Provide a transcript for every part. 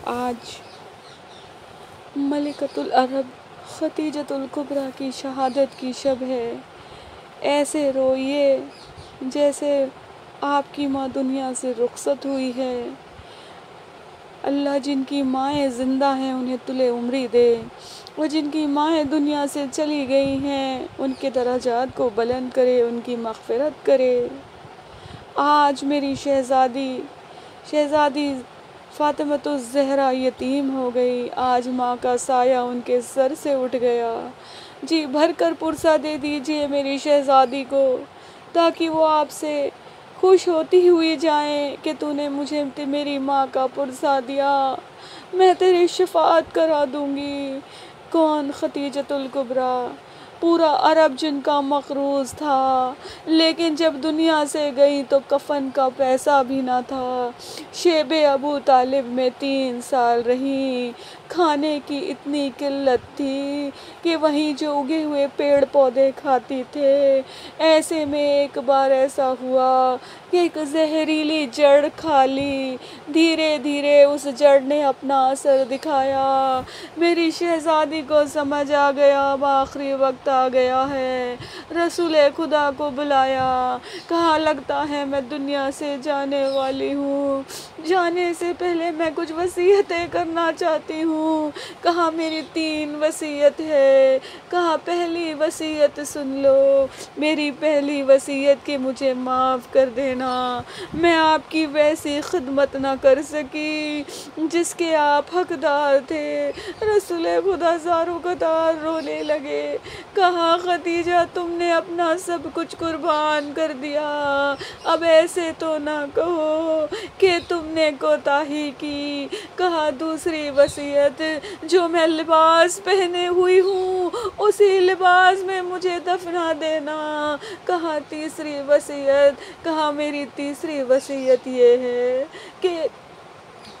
आज मलिकतुल अरब खतीजतुल कुबरा की शहादत की शब है। ऐसे रोइए जैसे आपकी माँ दुनिया से रुखसत हुई है। अल्लाह जिनकी माएँ ज़िंदा हैं उन्हें तुले उम्री दे, और जिनकी माएँ दुनिया से चली गई हैं उनके दराजात को बुलंद करे, उनकी मग़फ़िरत करे। आज मेरी शहज़ादी फ़ातिमतुज़ ज़हरा यतीम हो गई। आज माँ का साया उनके सर से उठ गया। जी भर कर पुरसा दे दीजिए मेरी शहज़ादी को, ताकि वो आपसे खुश होती हुई जाएं कि तूने मुझे मेरी माँ का पुरसा दिया, मैं तेरी शफ़ाअत करा दूँगी। कौन खतीजतुल कुबरा, पूरा अरब जिनका मक़रूज़ था, लेकिन जब दुनिया से गई तो कफ़न का पैसा भी ना था। शेबे अबू तालिब में 3 साल रही। खाने की इतनी किल्लत थी कि वहीं जो उगे हुए पेड़ पौधे खाती थे। ऐसे में एक बार ऐसा हुआ कि एक जहरीली जड़ खा ली। धीरे धीरे उस जड़ ने अपना असर दिखाया। मेरी शहज़ादी को समझ आ गया अब आखिरी वक्त आ गया है। रसूल खुदा को बुलाया, कहा लगता है मैं दुनिया से जाने वाली हूँ। जाने से पहले मैं कुछ वसीयतें करना चाहती हूँ। कहा मेरी 3 वसीयत है। कहा पहली वसीयत सुन लो, मेरी पहली वसीयत कि मुझे माफ़ कर देना। मैं आपकी वैसी खिदमत ना कर सकी जिसके आप हकदार थे। रसूल खुदा ज़ारो कतार रोने लगे। कहा खदीजा तुमने अपना सब कुछ कुर्बान कर दिया, अब ऐसे तो ना कहो कि तुमने कोताही की। कहा दूसरी वसीयत, जो मैं लिबास पहने हुई हूँ उसी लिबास में मुझे दफना देना। कहा तीसरी वसीयत, कहा मेरी तीसरी वसीयत ये है कि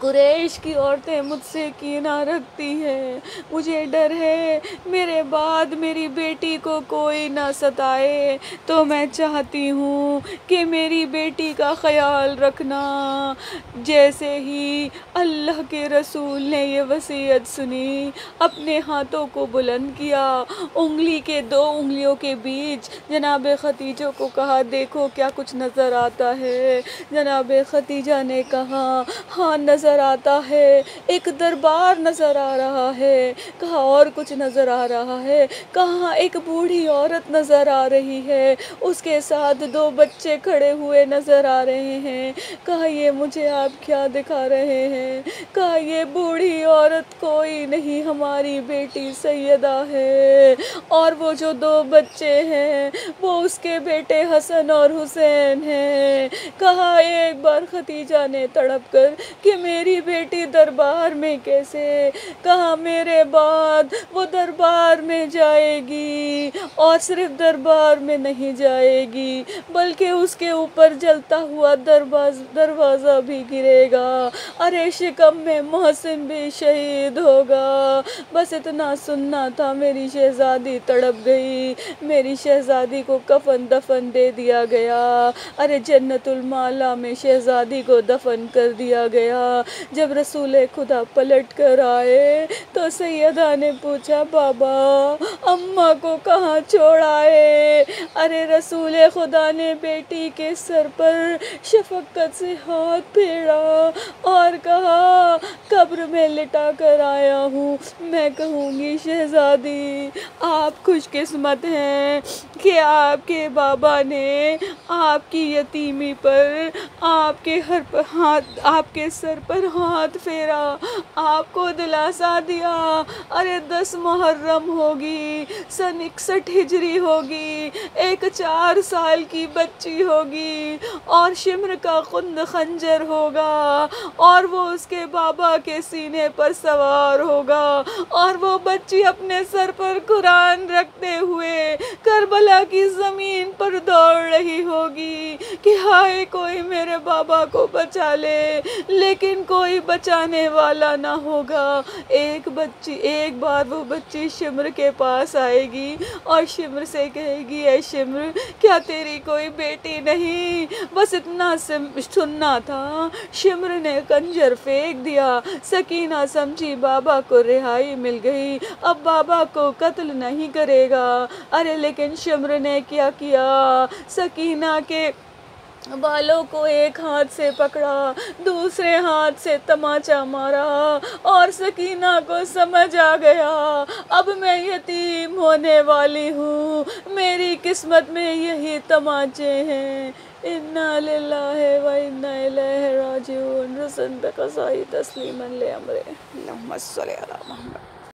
कुरैश की औरतें मुझसे कीना रखती हैं। मुझे डर है मेरे बाद मेरी बेटी को कोई ना सताए, तो मैं चाहती हूँ कि मेरी बेटी का ख़याल रखना। जैसे ही अल्लाह के रसूल ने ये वसीयत सुनी, अपने हाथों को बुलंद किया, उंगली के 2 उंगलियों के बीच जनाब खतीजा को कहा देखो क्या कुछ नज़र आता है। जनाब खतीजा ने कहा हाँ नज़र आता है, एक दरबार नज़र आ रहा है। कहा और कुछ नज़र आ रहा है। कहा एक बूढ़ी औरत नज़र आ रही है, उसके साथ 2 बच्चे खड़े हुए नज़र आ रहे हैं। कहा ये मुझे आप क्या दिखा रहे हैं। कहा ये बूढ़ी औरत कोई नहीं, हमारी बेटी सैयदा है, और वो जो 2 बच्चे हैं वो उसके बेटे हसन और हुसैन हैं। कहा एक बार खतीजा ने तड़प कर कि मेरी बेटी दरबार में कैसे। कहा मेरे बाद वो दरबार में जाएगी, और सिर्फ दरबार में नहीं जाएगी बल्कि उसके ऊपर जलता हुआ दरवाज़ा भी गिरेगा। अरे शिकम में मोहसिन भी शहीद होगा। बस इतना सुनना था। मेरी शहज़ादी तड़प गई। मेरी शहज़ादी को कफन दफन दे दिया गया। अरे जन्नतुल माला में शहज़ादी को दफन कर दिया गया। जब रसूल खुदा पलट कर आए तो सैयदा ने पूछा बाबा अम्मा को कहाँ छोड़ आए। अरे रसूल खुदा ने बेटी के सर पर शफक़त से हाथ फेरा और कहा कब्र में लिटा कर आया हूँ। मैं कहूँगी शहज़ादी आप खुशकिस्मत हैं कि आपके बाबा ने आपकी यतीमी पर आपके सर पर हाथ फेरा, आपको दिलासा दिया। अरे 10 मुहर्रम होगी, सन 61 हिजरी होगी, एक 4 साल की बच्ची होगी, और शिम्र का खुंद खंजर होगा, और वो उसके बाबा के सीने पर सवार होगा, और वो बच्ची अपने सर पर कुरान रखते हुए करबला करबला की ज़मीन पर दौड़ रही होगी कि हाय कोई मेरे बाबा को बचा ले, लेकिन कोई बचाने वाला ना होगा। एक बार वो बच्ची शिम्र के पास आएगी और शिम्र से कहेगी, ऐ शिम्र क्या तेरी कोई बेटी नहीं? बस इतना सुनना था। शिम्र ने खंजर फेंक दिया। सकीना समझी बाबा को रिहाई मिल गई, अब बाबा को कत्ल नहीं करेगा। अरे लेकिन शिम्र ने क्या किया, सकीना के बालों को एक हाथ से पकड़ा, दूसरे हाथ से तमाचा मारा और सकीना को समझ आ गया अब मैं यतीम होने वाली हूँ, मेरी किस्मत में यही तमाचे हैं। इन्ना लिल्लाहि व इन्ना इलैहि राजिऊन। रसन तकसाई तस्लीमन ले अमरे। अल्लाहुम्मा सल्ली अला मुहम्मद।